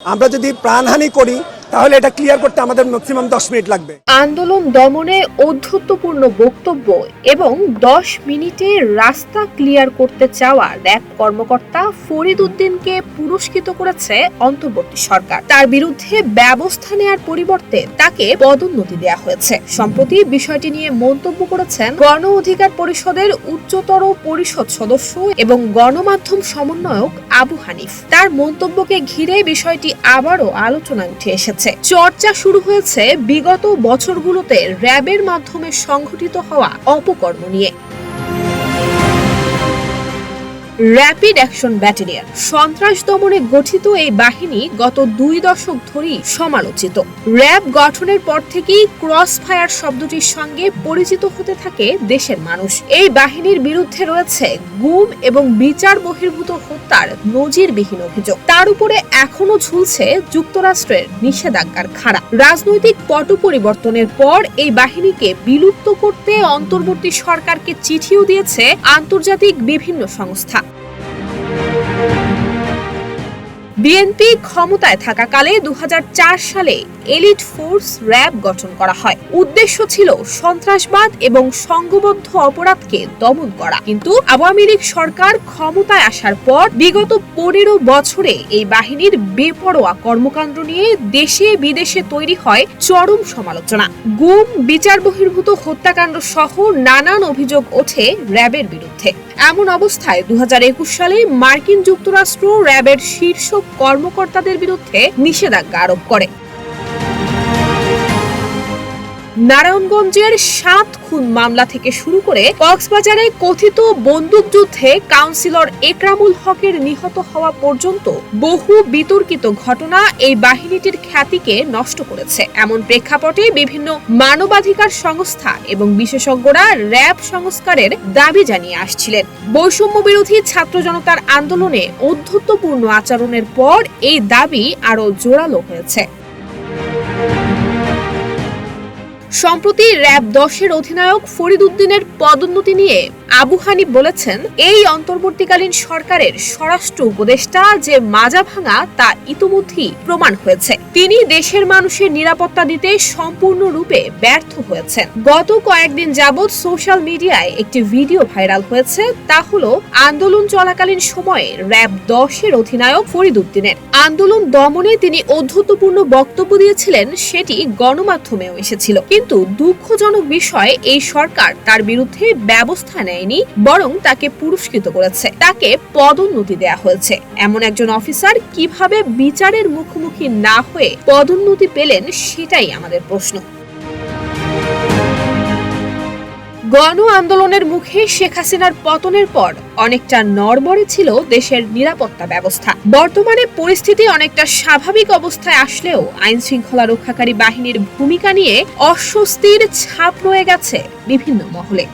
আমরা যদি প্রাণহানি করি তাহলে এটা ক্লিয়ার করতে আমাদের ম্যাক্সিমাম 10 মিনিট লাগবে। আন্দোলন দমনে ঔদ্ধত্যপূর্ণ বক্তব্য এবং 10 মিনিটে রাস্তা ক্লিয়ার করতে চাওয়া র্যাব কর্মকর্তা ফরিদ উদ্দিনকে পুরস্কৃত করেছে অন্তর্বর্তী সরকার। তার বিরুদ্ধে ব্যবস্থা নেওয়ার পরিবর্তে তাকে পদোন্নতি দেওয়া হয়েছে। সম্প্রতি বিষয়টি নিয়ে মন্তব্য করেছেন গণ অধিকার পরিষদের উচ্চতর পরিষদ সদস্য এবং গণমাধ্যম সমন্বয়ক আবু হানিফ। তার মন্তব্যকে ঘিরে বিষয়টি আবারও আলোচনায় উঠে এসেছে। চর্চা শুরু হয়েছে বিগত বছরগুলোতে র্যাবের মাধ্যমে সংঘটিত হওয়া অপকর্ম নিয়ে। র্যাপিড অ্যাকশন ব্যাটালিয়ন সন্ত্রাস দমনে গঠিত এই বাহিনী গত 2 দশক ধরেই সমালোচিত। র্যাব গঠনের পর থেকেই ক্রস ফায়ার শব্দটির সঙ্গে পরিচিত হতে থাকে দেশের মানুষ। এই বাহিনীর বিরুদ্ধে রয়েছে গুম এবং বিচার বহির্ভূত হত্যার নজিরবিহীন অভিযোগ। তার উপরে এখনো ঝুলছে যুক্তরাষ্ট্রের নিষেধাজ্ঞার খাড়া। রাজনৈতিক পট পরিবর্তনের পর এই বাহিনীকে বিলুপ্ত করতে অন্তর্বর্তী সরকারকে চিঠিও দিয়েছে আন্তর্জাতিক বিভিন্ন সংস্থা। বিএনপি ক্ষমতায় থাকাকালে 2004 সালে এলিট ফোর্স র্যাব গঠন করা হয়। উদ্দেশ্য ছিল সন্ত্রাসবাদ এবং সংঘবদ্ধ অপরাধকে দমন করা। কিন্তু আওয়ামী লীগ সরকার ক্ষমতায় আসার পর বিগত 15 বছরে এই বাহিনীর বেপরোয়া কর্মকাণ্ড নিয়ে দেশে বিদেশে তৈরি হয় চরম সমালোচনা। গুম, বিচার বহির্ভূত হত্যাকাণ্ড সহ নানান অভিযোগ ওঠে র্যাবের বিরুদ্ধে। এমন অবস্থায় 2021 সালে মার্কিন যুক্তরাষ্ট্র র্যাবের শীর্ষ কর্মকর্তাদের বিরুদ্ধে নিষেধাজ্ঞা আরোপ করে। নারায়ণগঞ্জের 7 খুন মামলা থেকে শুরু করে কক্সবাজারে কথিত বন্দুকযুদ্ধে কাউন্সিলর একরামুল হকের নিহত হওয়া পর্যন্ত বহু বিতর্কিত ঘটনা এই বাহিনীটির খ্যাতিকে নষ্ট করেছে। এমন প্রেক্ষাপটে বিভিন্ন মানবাধিকার সংস্থা এবং বিশেষজ্ঞরা র্যাব সংস্কারের দাবি জানিয়ে আসছিলেন। বৈষম্য বিরোধী ছাত্র জনতার আন্দোলনে ঔদ্ধত্যপূর্ণ আচরণের পর এই দাবি আরো জোরালো হয়েছে। সম্প্রতি র্যাব 10-এর অধিনায়ক ফরিদ উদ্দিনের পদোন্নতি নিয়ে আবু হানিফ বলেছেন, এই অন্তর্বর্তীকালীন সরকারের স্বরাষ্ট্র উপদেষ্টা যে মাজা ভাঙা তা ইতিমধ্যেই প্রমাণ হয়েছে। তিনি দেশের মানুষের নিরাপত্তা দিতে সম্পূর্ণরূপে ব্যর্থ হয়েছেন। গত কয়েকদিন যাবৎ সোশ্যাল মিডিয়ায় একটি ভিডিও ভাইরাল হয়েছে। তা হলো আন্দোলন চলাকালীন সময়ে র্যাব 10-এর অধিনায়ক ফরিদ উদ্দিনের। আন্দোলন দমনে তিনি ঔদ্ধত্যপূর্ণ বক্তব্য দিয়েছিলেন, সেটি গণমাধ্যমেও এসেছিল। কিন্তু দুঃখজনক বিষয়, এই সরকার তার বিরুদ্ধে ব্যবস্থা নেয়নি, বরং তাকে পুরস্কৃত করেছে, তাকে পদোন্নতি দেয়া হয়েছে। এমন একজন অফিসার কিভাবে বিচারের মুখোমুখি না হয়ে পদোন্নতি পেলেন, সেটাই আমাদের প্রশ্ন। গণ আন্দোলনের মুখে শেখ হাসিনার পতনের পর অনেকটা নড়বড়ে ছিল দেশের নিরাপত্তা ব্যবস্থা। বর্তমানে পরিস্থিতি অনেকটা স্বাভাবিক অবস্থায় আসলেও আইন শৃঙ্খলা রক্ষাকারী বাহিনীর ভূমিকা নিয়ে অস্বস্তির ছাপ রয়ে গেছে বিভিন্ন মহলে।